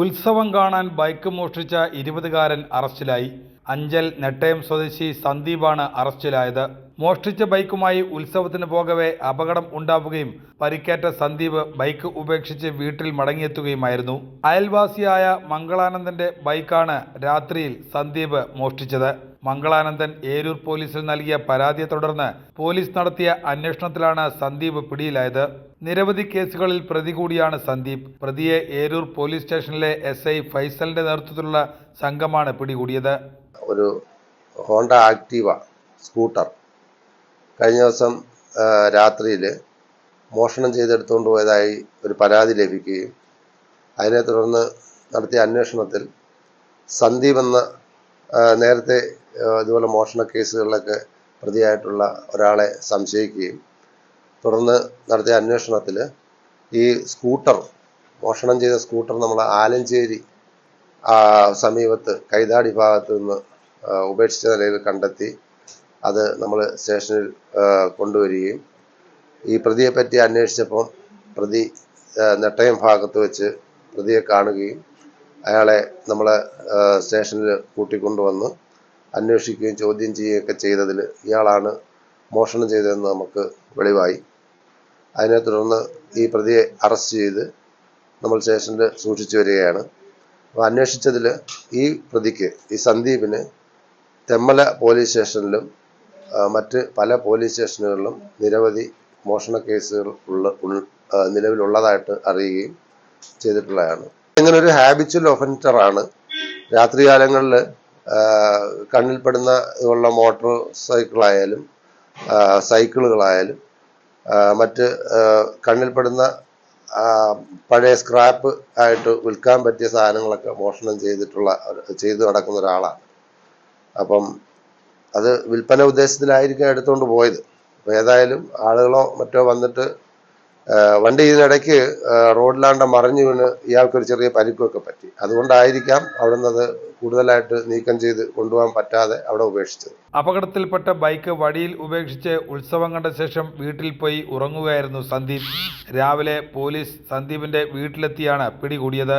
ഉത്സവം കാണാൻ ബൈക്ക് മോഷ്ടിച്ച 20കാരൻ അറസ്റ്റിലായി. അഞ്ചൽ നെട്ടയം സ്വദേശി സന്ദീപാണ് അറസ്റ്റിലായത്. മോഷ്ടിച്ച ബൈക്കുമായി ഉത്സവത്തിന് പോകവെ അപകടം ഉണ്ടാവുകയും പരിക്കേറ്റ സന്ദീപ് ബൈക്ക് ഉപേക്ഷിച്ച് വീട്ടിൽ മടങ്ങിയെത്തുകയുമായിരുന്നു. അയൽവാസിയായ മംഗളാനന്ദന്റെ ബൈക്കാണ് രാത്രിയിൽ സന്ദീപ് മോഷ്ടിച്ചത്. മംഗളാനന്ദൻ ഏരൂർ പോലീസിൽ നൽകിയ പരാതിയെ തുടർന്ന് പോലീസ് നടത്തിയ അന്വേഷണത്തിലാണ് സന്ദീപ് പിടിയിലായത്. നിരവധി കേസുകളിൽ പ്രതി കൂടിയാണ് സന്ദീപ്. പ്രതിയെ ഏരൂർ പോലീസ് സ്റ്റേഷനിലെ SI ഫൈസലിന്റെ നേതൃത്വത്തിലുള്ള സംഘമാണ് പിടികൂടിയത്. ഒരു ഹോണ്ട ആക്റ്റീവ സ്കൂട്ടർ കഴിഞ്ഞ ദിവസം രാത്രിയിൽ മോഷണം ചെയ്തെടുത്തുകൊണ്ട് പോയതായി ഒരു പരാതി ലഭിക്കുകയും അതിനെ തുടർന്ന് നടത്തിയ അന്വേഷണത്തിൽ സന്ദീപ് എന്ന നേരത്തെ ഇതുപോലെ മോഷണ കേസുകളിലൊക്കെ പ്രതിയായിട്ടുള്ള ഒരാളെ സംശയിക്കുകയും തുടർന്ന് നടത്തിയ അന്വേഷണത്തിൽ ഈ സ്കൂട്ടർ മോഷണം ചെയ്ത സ്കൂട്ടർ നമ്മൾ ആലഞ്ചേരി സമീപത്ത് കൈതാടി ഭാഗത്ത് നിന്ന് ഉപേക്ഷിച്ച നിലയിൽ കണ്ടെത്തി അത് നമ്മൾ സ്റ്റേഷനിൽ കൊണ്ടുവരികയും ഈ പ്രതിയെ പറ്റി അന്വേഷിച്ചപ്പോൾ പ്രതി നെട്ടയം ഭാഗത്ത് വെച്ച് പ്രതിയെ കാണുകയും അയാളെ നമ്മൾ സ്റ്റേഷനിൽ കൂട്ടിക്കൊണ്ടുവന്ന് അന്വേഷിക്കുകയും ചോദ്യം ചെയ്യുകയൊക്കെ ചെയ്തതിൽ ഇയാളാണ് മോഷണം ചെയ്തതെന്ന് നമുക്ക് വെളിവായി. അതിനെ തുടർന്ന് ഈ പ്രതിയെ അറസ്റ്റ് ചെയ്ത് നമ്മൾ സ്റ്റേഷനിൽ സൂക്ഷിച്ചു വരികയാണ്. അപ്പോൾ അന്വേഷിച്ചതിൽ ഈ പ്രതിക്ക്, ഈ സന്ദീപിന് തെമ്മല പോലീസ് സ്റ്റേഷനിലും മറ്റ് പല പോലീസ് സ്റ്റേഷനുകളിലും നിരവധി മോഷണ കേസുകൾ നിലവിലുള്ളതായിട്ട് അറിയുകയും ചെയ്തിട്ടുള്ളതാണ്. ഇങ്ങനെ ഒരു ഹാബിച്വൽ ഒഫൻഡറാണ്. രാത്രികാലങ്ങളിൽ കണ്ണിൽപ്പെടുന്ന ഇതുള്ള മോട്ടോർ സൈക്കിളായാലും സൈക്കിളുകളായാലും മറ്റ് കണ്ണിൽപ്പെടുന്ന പഴയ സ്ക്രാപ്പ് ആയിട്ട് വിൽക്കാൻ പറ്റിയ സാധനങ്ങളൊക്കെ മോഷണം ചെയ്തു നടക്കുന്ന ഒരാളാണ്. അപ്പം അത് വിൽപ്പന ഉദ്ദേശത്തിലായിരിക്കും എടുത്തുകൊണ്ട് പോയത്. അപ്പോൾ ഏതായാലും ആളുകളോ മറ്റോ വന്നിട്ട് വണ്ടി ഇതിനിടയ്ക്ക് റോഡിലാണ്ട് മറിഞ്ഞു വീണ് ഇയാൾക്കൊരു ചെറിയ പരിക്കൊക്കെ പറ്റി. അതുകൊണ്ടായിരിക്കാം അവിടെ നിന്ന് അത് കൂടുതലായിട്ട് നീക്കം ചെയ്ത് കൊണ്ടുപോകാൻ പറ്റാതെ അവിടെ ഉപേക്ഷിച്ചത്. അപകടത്തിൽപ്പെട്ട ബൈക്ക് വഴിയിൽ ഉപേക്ഷിച്ച് ഉത്സവം കണ്ട ശേഷം വീട്ടിൽ പോയി ഉറങ്ങുകയായിരുന്നു സന്ദീപ്. രാവിലെ പോലീസ് സന്ദീപിന്റെ വീട്ടിലെത്തിയാണ് പിടികൂടിയത്.